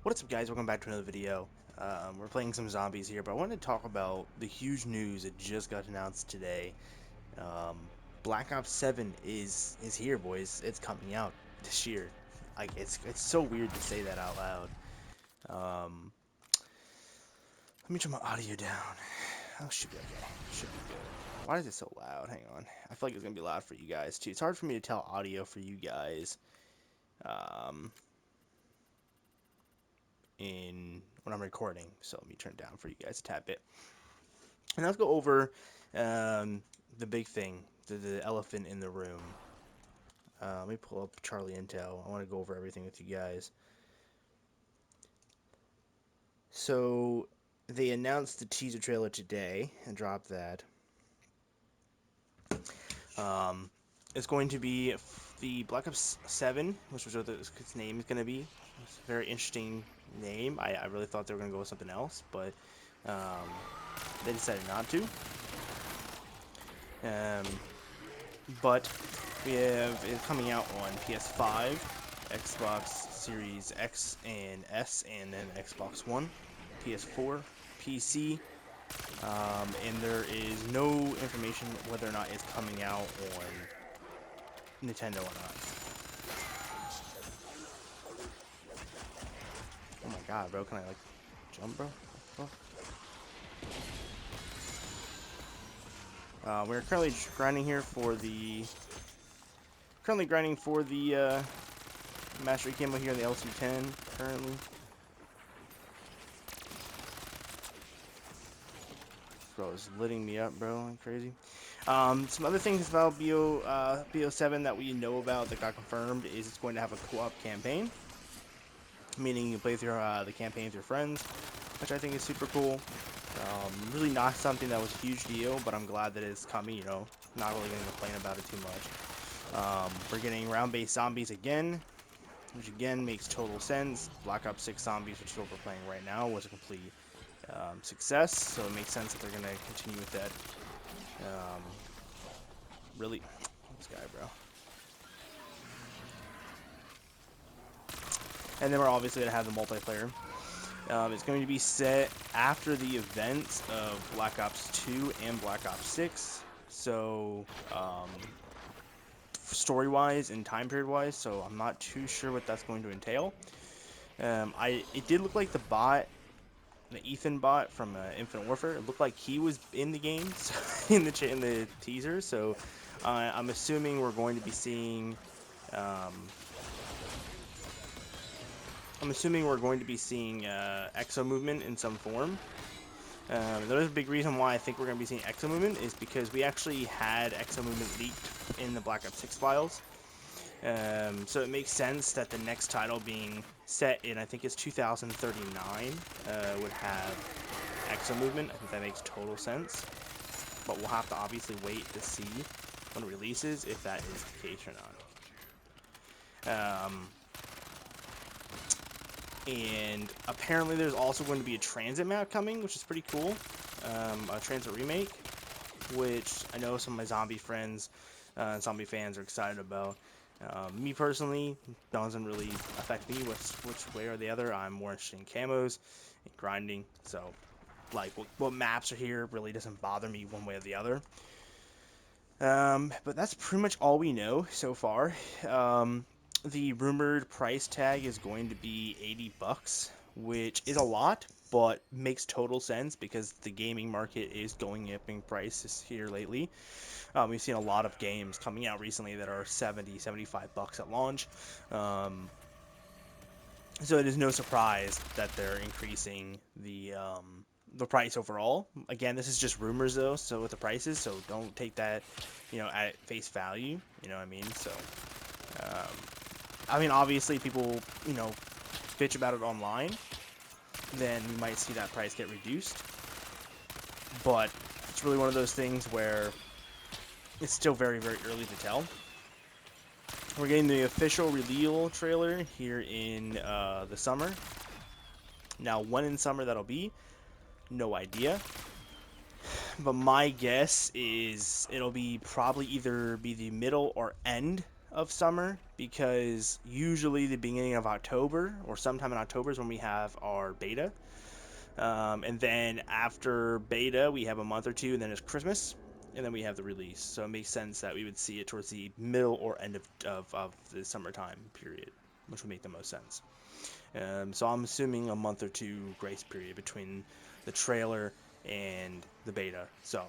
What's up, guys? Welcome back to another video. We're playing some zombies here, but I wanted to talk about the huge news that just got announced today. Um, Black Ops 7 is here, boys. It's coming out this year. Like it's so weird to say that out loud. Let me turn my audio down. Oh, should be okay. Should be good. Why is it so loud? Hang on. I feel like it's gonna be loud for you guys too. It's hard for me to tell audio for you guys. Um, in when I'm recording. So let me turn it down for you guys a tad bit. And let's go over the big thing, the elephant in the room. Let me pull up Charlie Intel. I want to go over everything with you guys. So they announced the teaser trailer today and dropped that. It's going to be the Black Ops 7, which was what its name is going to be. It's a very interesting name. I really thought they were going to go with something else, but they decided not to. But we have it coming out on PS5, Xbox Series X and S, and then Xbox One, PS4, PC, and there is no information whether or not it's coming out on Nintendo or not. Oh my god, bro, can I like jump, bro? We're currently grinding here for the mastery camo here in the LC10 currently. Bro, it's litting me up, bro, like crazy. Some other things about BO7 that we know about that got confirmed is it's going to have a co-op campaign, meaning you can play through the campaign with your friends, which I think is super cool. Really not something that was a huge deal, but I'm glad that it's coming. You know, not really going to complain about it too much. We're getting round-based zombies again, which again makes total sense. Black Ops 6 Zombies, which is what we're playing right now, was a complete success, so it makes sense that they're going to continue with that. Really, this guy, bro. And then we're obviously going to have the multiplayer. It's going to be set after the events of Black Ops 2 and Black Ops 6. So, story-wise and time period-wise, so I'm not too sure what that's going to entail. It did look like the Ethan bot from Infinite Warfare. It looked like he was in the game, so in the teaser. So, I'm assuming we're going to be seeing. Exo movement in some form. There's a big reason why I think we're going to be seeing Exo movement is because we actually had Exo movement leaked in the Black Ops 6 files. So it makes sense that the next title being set in, I think it's 2039, would have Exo movement. I think that makes total sense. But we'll have to obviously wait to see when it releases if that is the case or not. And apparently there's also going to be a transit map coming, which is pretty cool. A transit remake, which I know some of my zombie friends, zombie fans are excited about. Me personally, doesn't really affect me which way or the other. I'm more interested in camos and grinding, so like what maps are here really doesn't bother me one way or the other. But that's pretty much all we know so far. The rumored price tag is going to be $80, which is a lot, but makes total sense because the gaming market is going up in prices here lately. We've seen a lot of games coming out recently that are $70-$75 at launch. So it is no surprise that they're increasing the price overall. Again, this is just rumors though, so with the prices, so don't take that, at face value. You know what I mean? So, obviously people, bitch about it online, then we might see that price get reduced. But it's really one of those things where it's still very, very early to tell. We're getting the official reveal trailer here in the summer. Now, when in summer that'll be, no idea. But my guess is it'll be probably either be the middle or end of summer, because usually the beginning of October or sometime in October is when we have our beta. And then after beta, we have a month or two, and then it's Christmas, and then we have the release. So it makes sense that we would see it towards the middle or end of the summertime period, which would make the most sense. So I'm assuming a month or two grace period between the trailer and the beta. So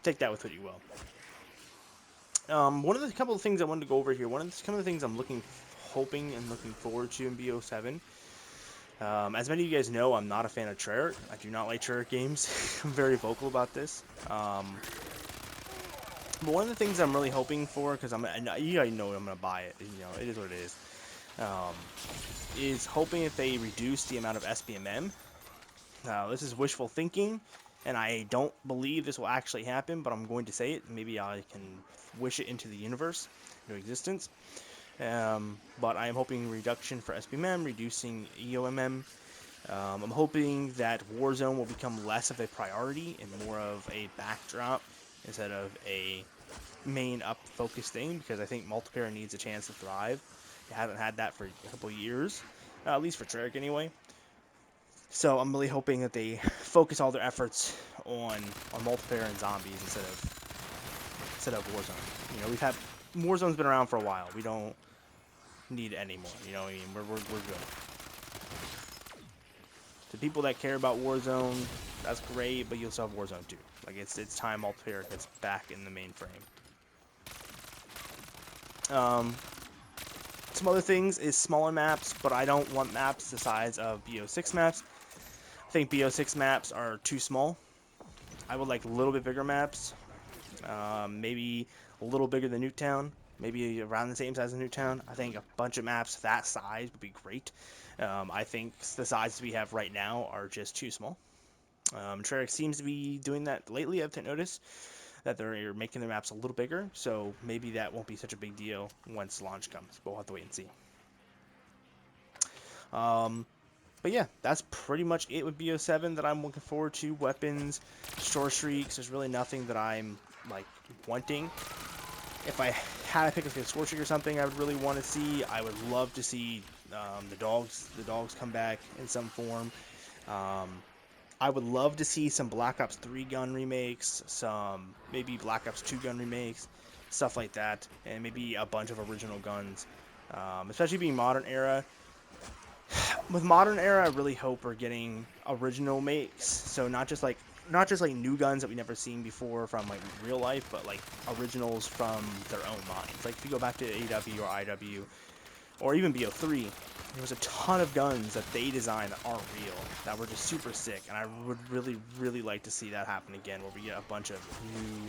take that with what you will. One of the couple of things I wanted to go over here. Some of the things I'm hoping and looking forward to in BO7. As many of you guys know, I'm not a fan of Treyarch. I do not like Treyarch games. I'm very vocal about this. But one of the things I'm really hoping for, because you guys know I'm gonna buy it. You know, it is what it is hoping if they reduce the amount of SBMM. This is wishful thinking, and I don't believe this will actually happen, but I'm going to say it. Maybe I can wish it into the universe, into existence. But I am hoping reduction for SBMM, reducing EOMM. I'm hoping that Warzone will become less of a priority and more of a backdrop instead of a main up focused thing, because I think multiplayer needs a chance to thrive. It hasn't had that for a couple of years, at least for Treyarch anyway. So I'm really hoping that they focus all their efforts on multiplayer and zombies instead of Warzone. You know, Warzone's been around for a while. We don't need it anymore. You know what I mean? We're good. To people that care about Warzone, that's great, but you'll still have Warzone too. Like it's time multiplayer gets back in the mainframe. Some other things is smaller maps, but I don't want maps the size of BO6 maps. I think BO6 maps are too small. I would like a little bit bigger maps, maybe a little bigger than Nuketown, maybe around the same size as Nuketown. I think a bunch of maps that size would be great. I think the sizes we have right now are just too small. Treyarch seems to be doing that lately. I've noticed that they're making their maps a little bigger, so maybe that won't be such a big deal once launch comes. But we'll have to wait and see. But yeah, that's pretty much it with BO7 that I'm looking forward to. Weapons, store streaks. There's really nothing that I'm like wanting. If I had to pick a score streak or something, I would really want to see. I would love to see the dogs come back in some form. I would love to see some Black Ops 3 gun remakes, some maybe Black Ops 2 gun remakes, stuff like that, and maybe a bunch of original guns, especially being modern era. With modern era, I really hope we're getting original makes, so not just like new guns that we never seen before from like real life, but like originals from their own minds. Like if you go back to AW or IW or even BO3, there was a ton of guns that they designed that aren't real, that were just super sick, and I would really like to see that happen again, where we get a bunch of new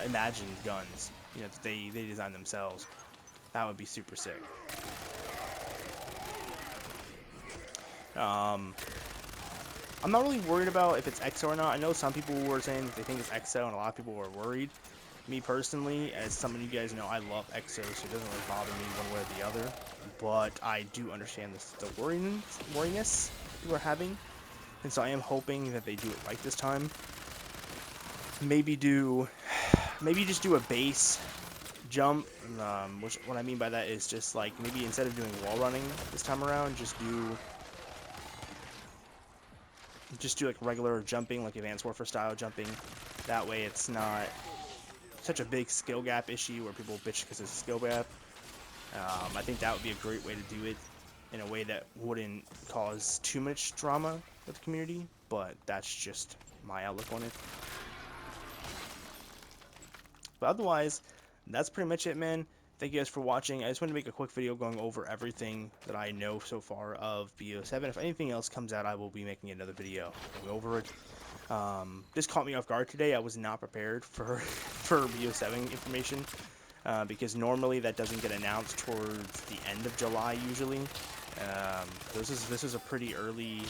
imagined guns, you know, that they designed themselves. That would be super sick. I'm not really worried about if it's EXO or not. I know some people were saying that they think it's EXO, and a lot of people were worried. Me personally, as some of you guys know, I love EXO, so it doesn't really bother me one way or the other. But I do understand the worriness we're having, and so I am hoping that they do it right this time. Maybe just do a base jump. Which what I mean by that is just like maybe instead of doing wall running this time around, just do like regular jumping, like Advanced Warfare style jumping. That way it's not such a big skill gap issue where people bitch because it's a skill gap. I think that would be a great way to do it in a way that wouldn't cause too much drama with the community, but that's just my outlook on it. But otherwise, that's pretty much it, man. Thank you guys for watching. I just wanted to make a quick video going over everything that I know so far of BO7. If anything else comes out, I will be making another video going over it. This caught me off guard today. I was not prepared for BO7 information because normally that doesn't get announced towards the end of July usually. This is a pretty early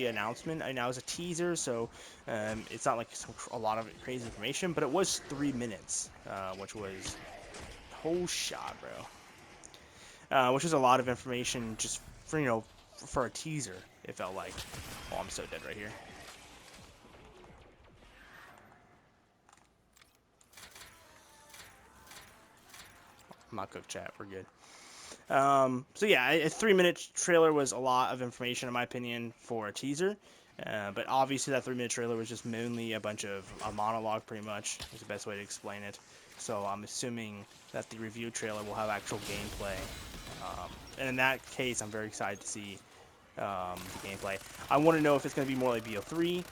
announcement. I know it was a teaser, so it's not like a lot of crazy information, but it was 3 minutes, which was whole shot, bro. Which was a lot of information just for for a teaser. It felt like. Oh, I'm so dead right here. I'm not cooked, chat. We're good. So yeah, a 3-minute trailer was a lot of information in my opinion for a teaser. But obviously that 3-minute trailer was just mainly a bunch of a monologue, pretty much is the best way to explain it. So I'm assuming that the review trailer will have actual gameplay. And in that case, I'm very excited to see the gameplay. I want to know if it's going to be more like BO3,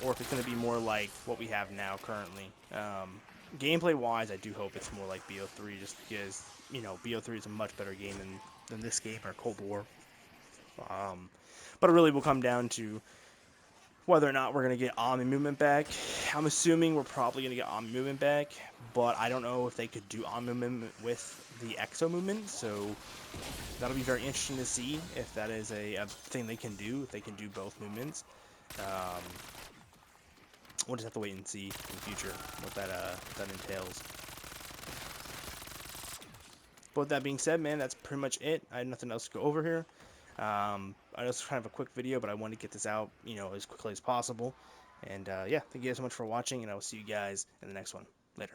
or if it's going to be more like what we have now currently. Gameplay-wise, I do hope it's more like BO3, just because BO3 is a much better game than this game or Cold War. But it really will come down to whether or not we're going to get Omni movement back. I'm assuming we're probably going to get Omni movement back, but I don't know if they could do Omni movement with the Exo movement, so that'll be very interesting to see if that is a thing they can do, if they can do both movements. We'll just have to wait and see in the future what that entails. But with that being said, man, that's pretty much it. I have nothing else to go over here. I know it's kind of a quick video, but I want to get this out, as quickly as possible. And yeah, thank you guys so much for watching, and I will see you guys in the next one. Later.